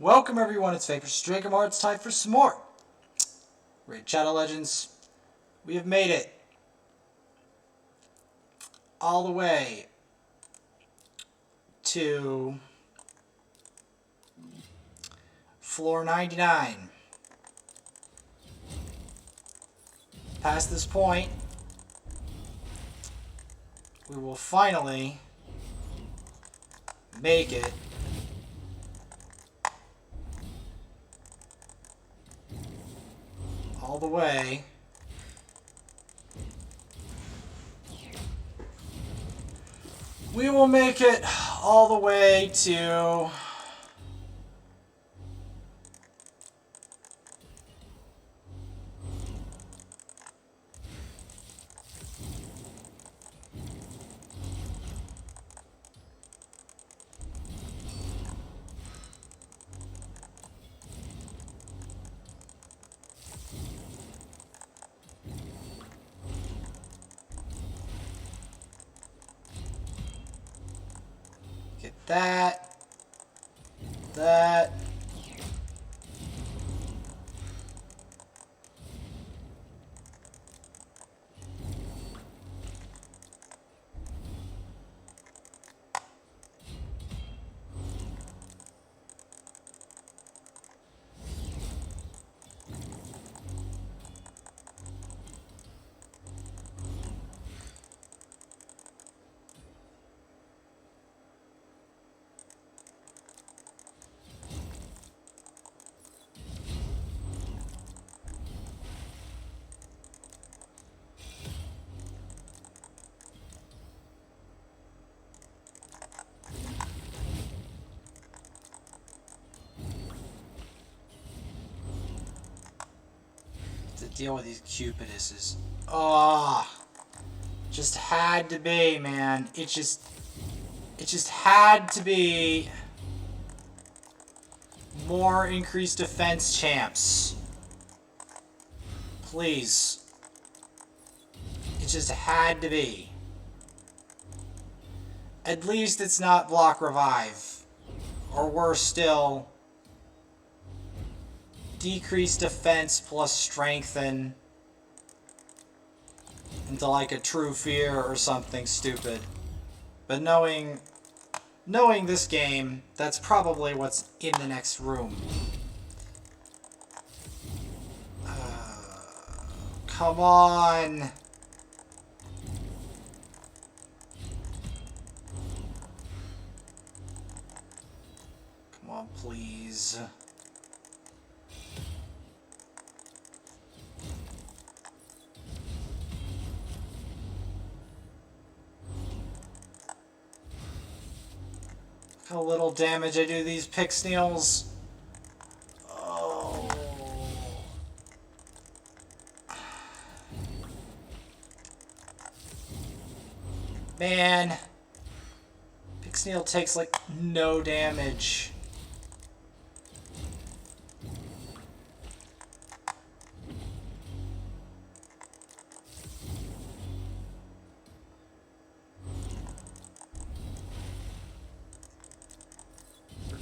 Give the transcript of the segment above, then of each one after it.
Welcome everyone, it's Fake vs. Drakemar. It's time for some more Raid Shadow Legends. We have made it all the way to floor 99. Past this point, we will finally make it all the way to get that. To deal with these Cupiduses. Just had to be, man. It just had to be more increased defense champs. Please. It just had to be. At least it's not block revive. Or worse still, decreased defense plus strengthen into like a true fear or something stupid. But knowing this game, that's probably what's in the next room. Come on! Come on, please. How little damage I do these Pixneals. Oh. Man. Pixneal takes like no damage.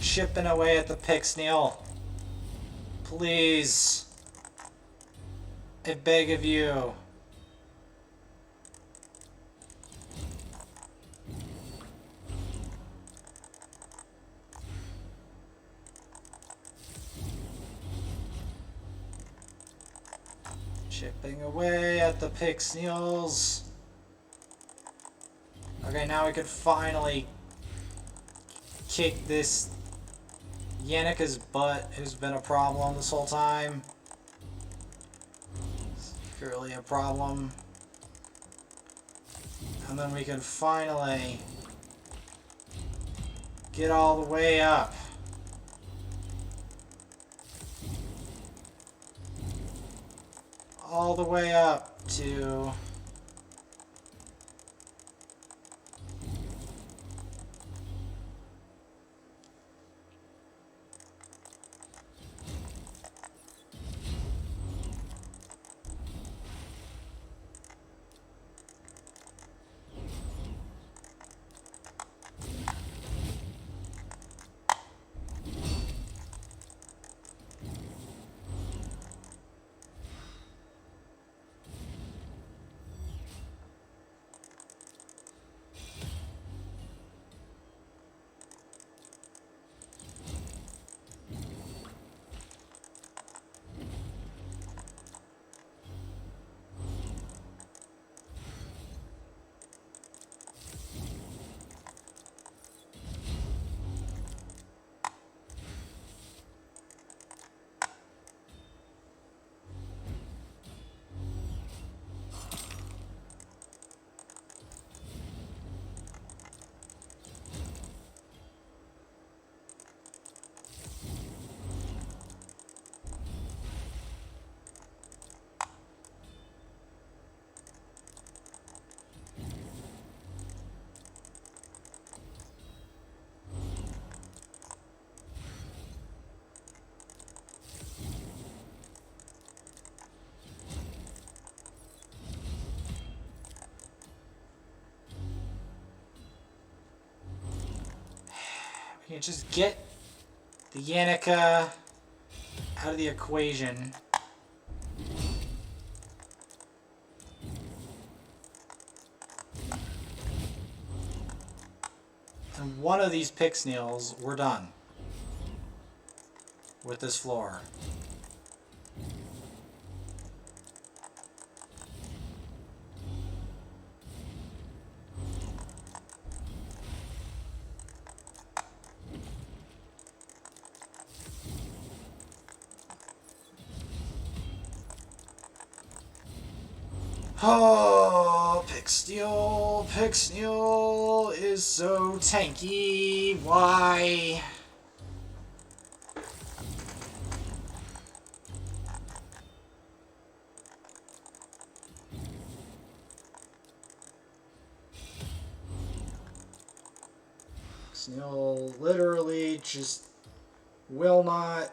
Chipping away at the Pixneal. Please. I beg of you. Chipping away at the Pixneals. Okay, now we can finally kick this Yannika's butt, who's been a problem this whole time. It's clearly a problem. And then we can finally get all the way up. All the way up to You just get the Yannicka out of the equation. And one of these Pixnials, we're done with this floor. Oh, Pixnial, Pixnial is so tanky. Why? Pixnial literally just will not.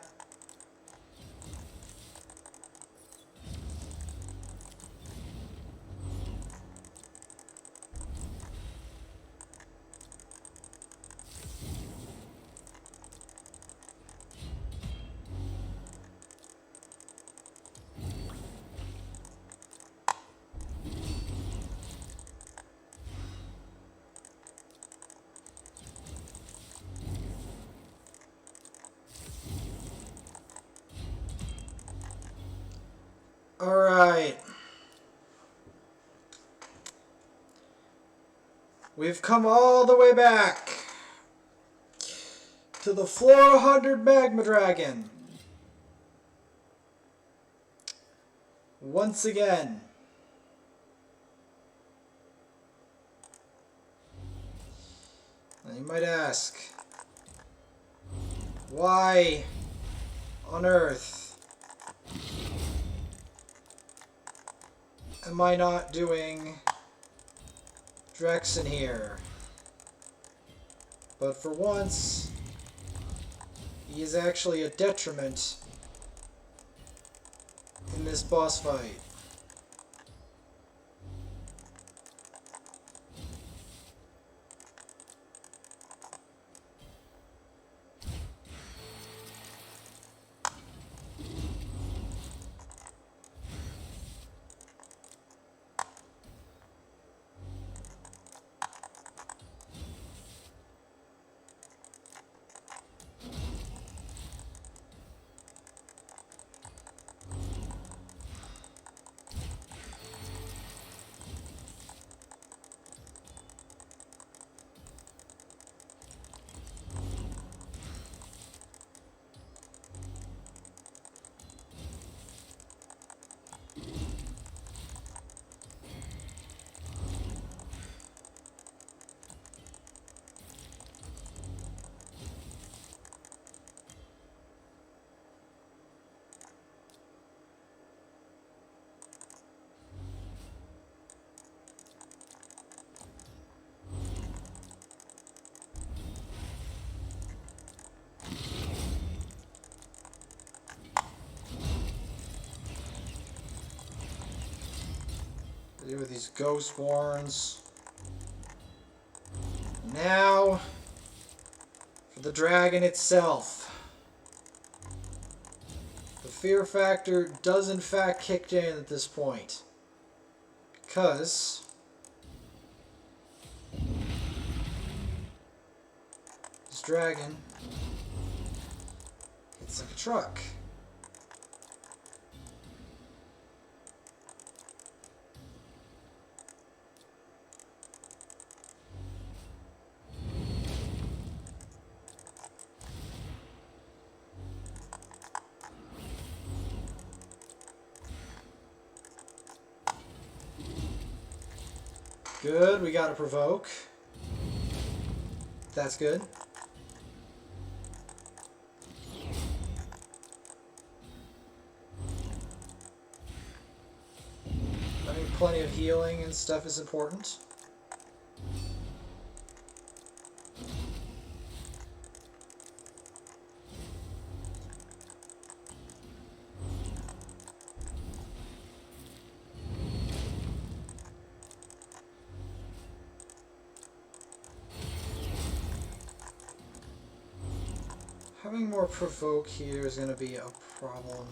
Alright. We've come all the way back to the floor 100 Magma Dragon. Once again. Now you might ask, why on earth am I not doing Drex in here? But for once, he is actually a detriment in this boss fight. With these ghost horns. Now for the dragon itself. The fear factor does in fact kick in at this point, because this dragon hits like a truck. Good, we got a provoke. That's good. Having plenty of healing and stuff is important. Having more provoke here is going to be a problem.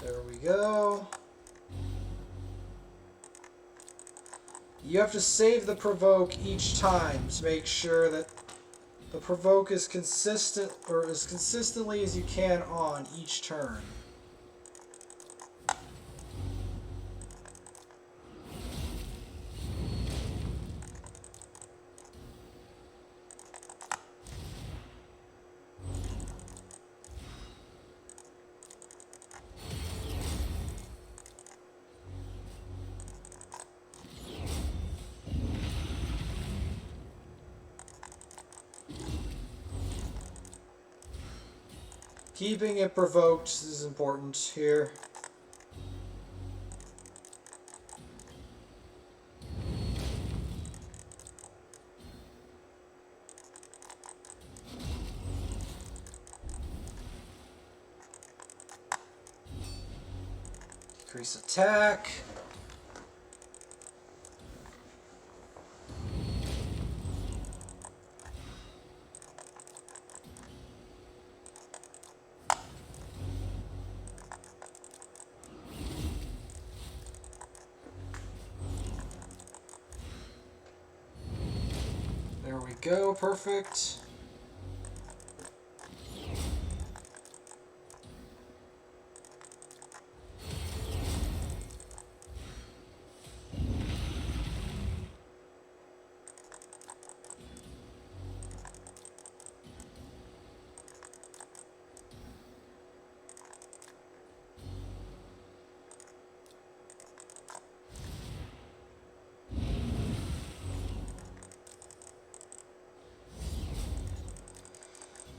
There we go. You have to save the provoke each time to make sure that the provoke is consistent, or as consistently as you can on each turn. Keeping it provoked is important here. Decrease attack. There we go, perfect.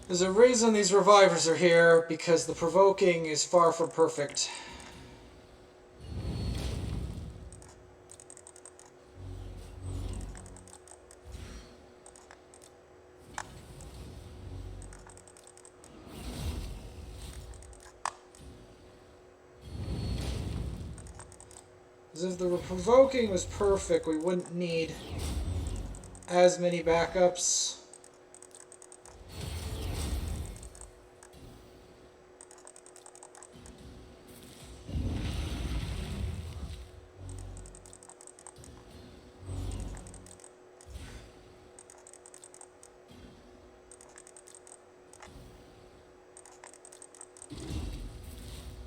There's a reason these revivers are here, because the provoking is far from perfect. Because if the provoking was perfect, we wouldn't need as many backups.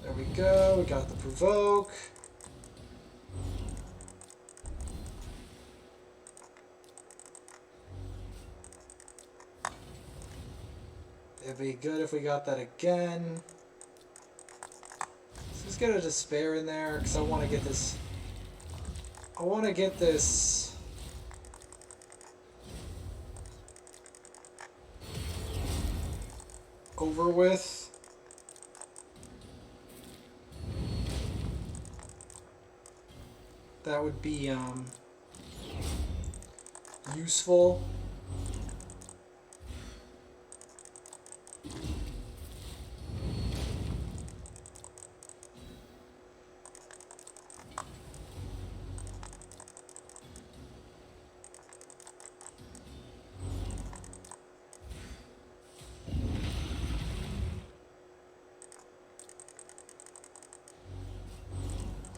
There we go, we got the provoke. It'd be good if we got that again. So let's get a despair in there, because I want to get this. I want to get this. Over with. That would be useful.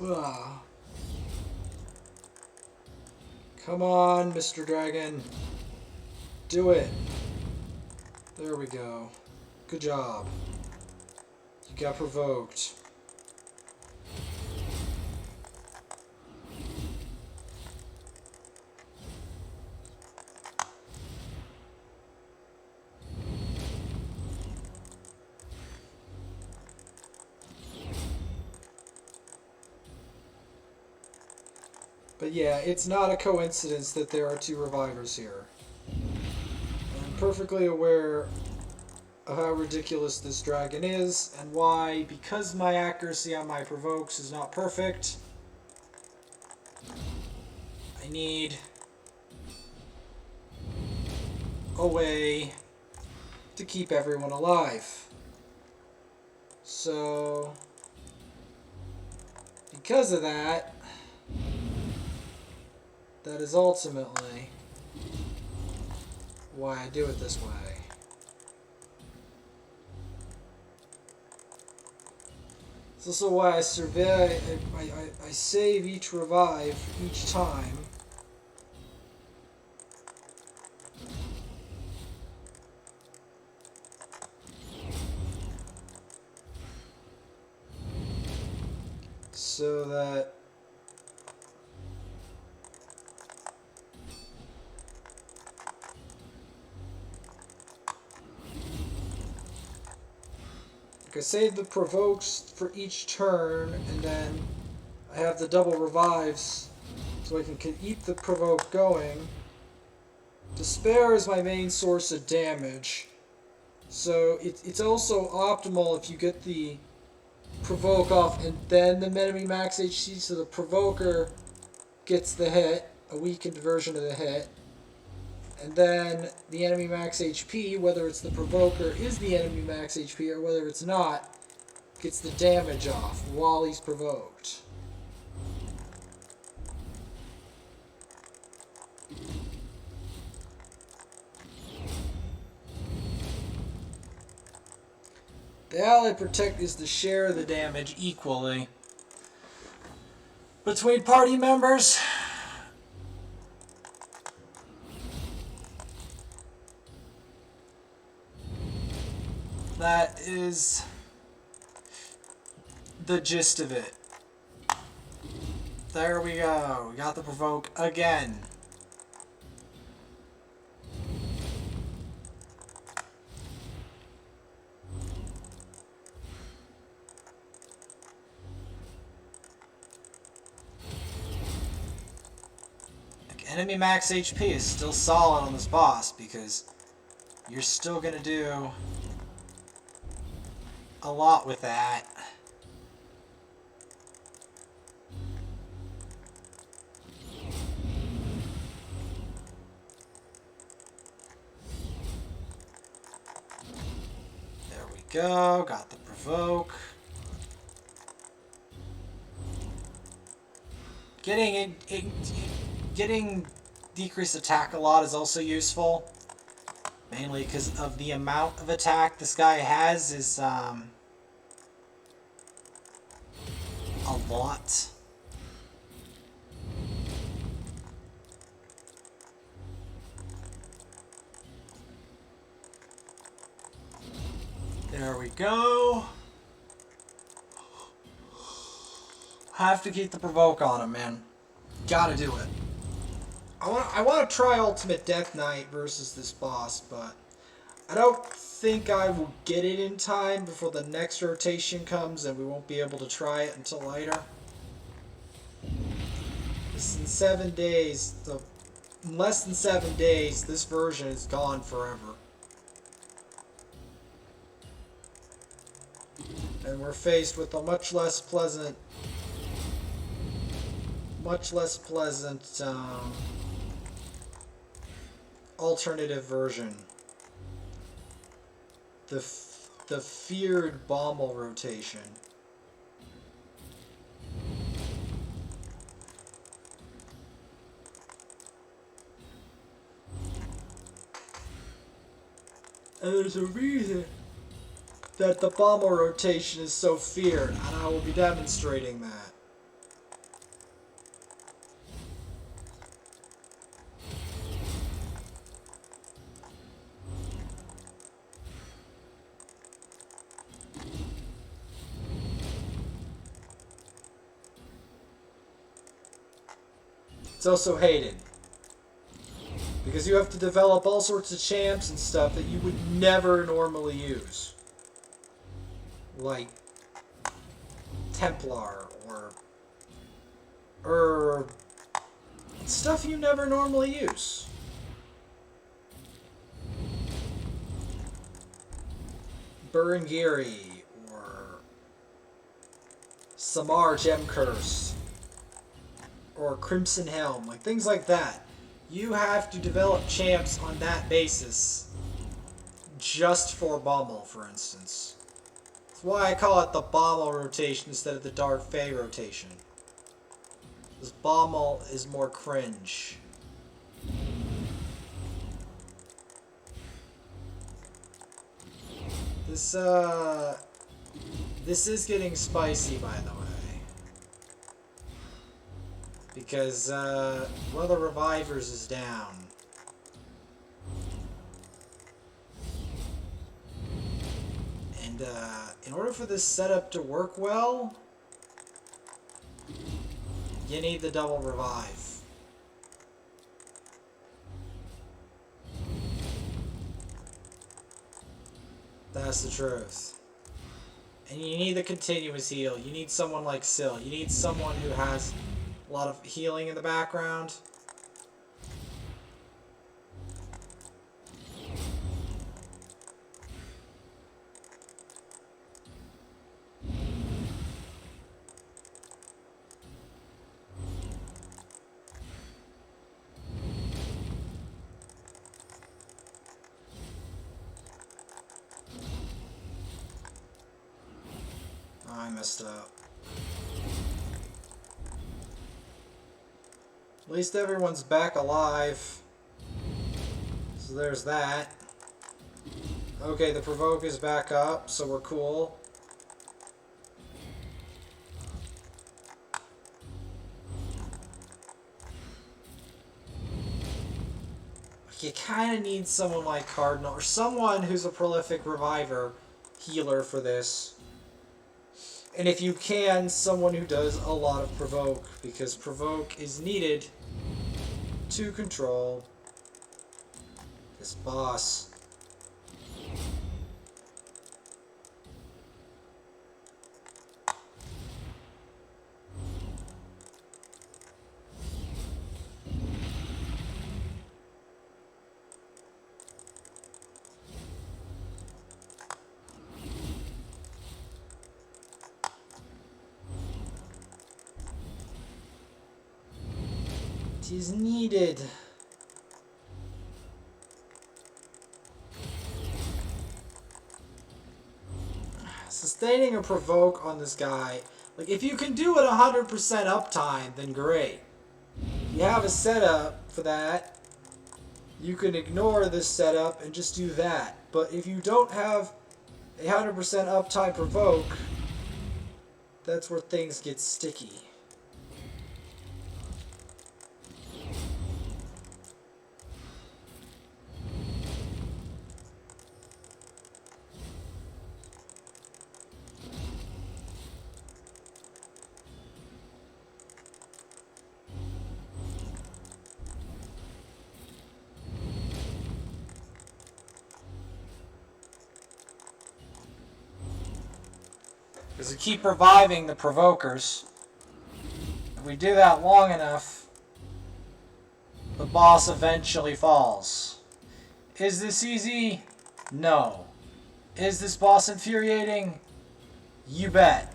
Ugh. Come on, Mr. Dragon. Do it. There we go. Good job. You got provoked. But yeah, it's not a coincidence that there are two revivers here. I'm perfectly aware of how ridiculous this dragon is, and why, because my accuracy on my provokes is not perfect, I need a way to keep everyone alive. So, because of that, That is ultimately why I do it this way. It's also why I survey. I save each revive each time. So that I save the provokes for each turn, and then I have the double revives so I can keep the provoke going. Despair is my main source of damage, so it's also optimal if you get the provoke off and then the enemy max HC, so the provoker gets the hit, a weakened version of the hit, and then the enemy max HP, whether it's the provoker is the enemy max HP or whether it's not, gets the damage off while he's provoked. The ally protect is to share the damage equally between party members. That is the gist of it. There we go. We got the provoke again. Enemy max HP is still solid on this boss because you're still gonna do a lot with that. There we go, got the provoke. Getting decreased attack a lot is also useful. Mainly because of the amount of attack this guy has is a lot. There we go. Have to keep the provoke on him, man. Gotta do it. I want to try Ultimate Death Knight versus this boss, but I don't think I will get it in time before the next rotation comes, and we won't be able to try it until later. This in 7 days, so in less than 7 days, this version is gone forever. And we're faced with a much less pleasant alternative version. The feared Bommel rotation. And there's a reason that the Bommel rotation is so feared, and I will be demonstrating that. It's also hated, because you have to develop all sorts of champs and stuff that you would never normally use. Like Templar or stuff you never normally use. Burengiri or Samar Gem Curse or Crimson Helm, like things like that. You have to develop champs on that basis just for Bommel, for instance. That's why I call it the Bommel rotation instead of the Dark Fae rotation. This Bommel is more cringe. This is getting spicy, by the way. Because, one of the revivers is down. And, in order for this setup to work well, you need the double revive. That's the truth. And you need the continuous heal. You need someone like Syl. You need someone who has a lot of healing in the background. I messed up. At least everyone's back alive. So there's that. Okay, the provoke is back up, so we're cool. You kind of need someone like Cardinal, or someone who's a prolific reviver healer for this. And if you can, someone who does a lot of provoke, because provoke is needed to control this boss. It is needed. Sustaining a provoke on this guy, like if you can do it 100% uptime, then great. You have a setup for that. You can ignore this setup and just do that. But if you don't have a 100% uptime provoke, that's where things get sticky. Because we keep reviving the provokers. If we do that long enough, the boss eventually falls. Is this easy? No. Is this boss infuriating? You bet.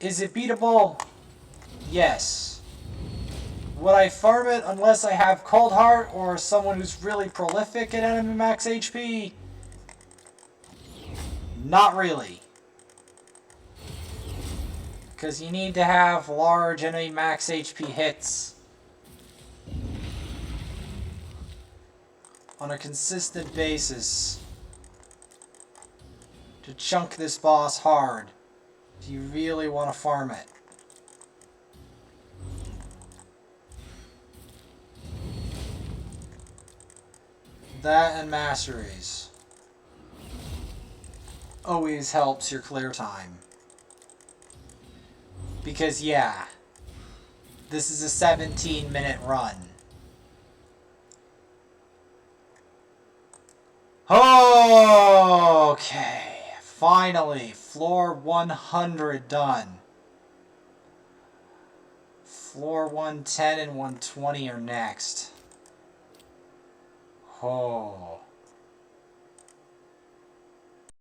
Is it beatable? Yes. Would I farm it unless I have Cold Heart or someone who's really prolific at enemy max HP? Not really. Because you need to have large enemy max HP hits on a consistent basis to chunk this boss hard if you really want to farm it. That and masteries always helps your clear time. Because yeah, this is a 17-minute run. Okay, finally, floor 100 done. Floor 110 and 120 are next. Oh.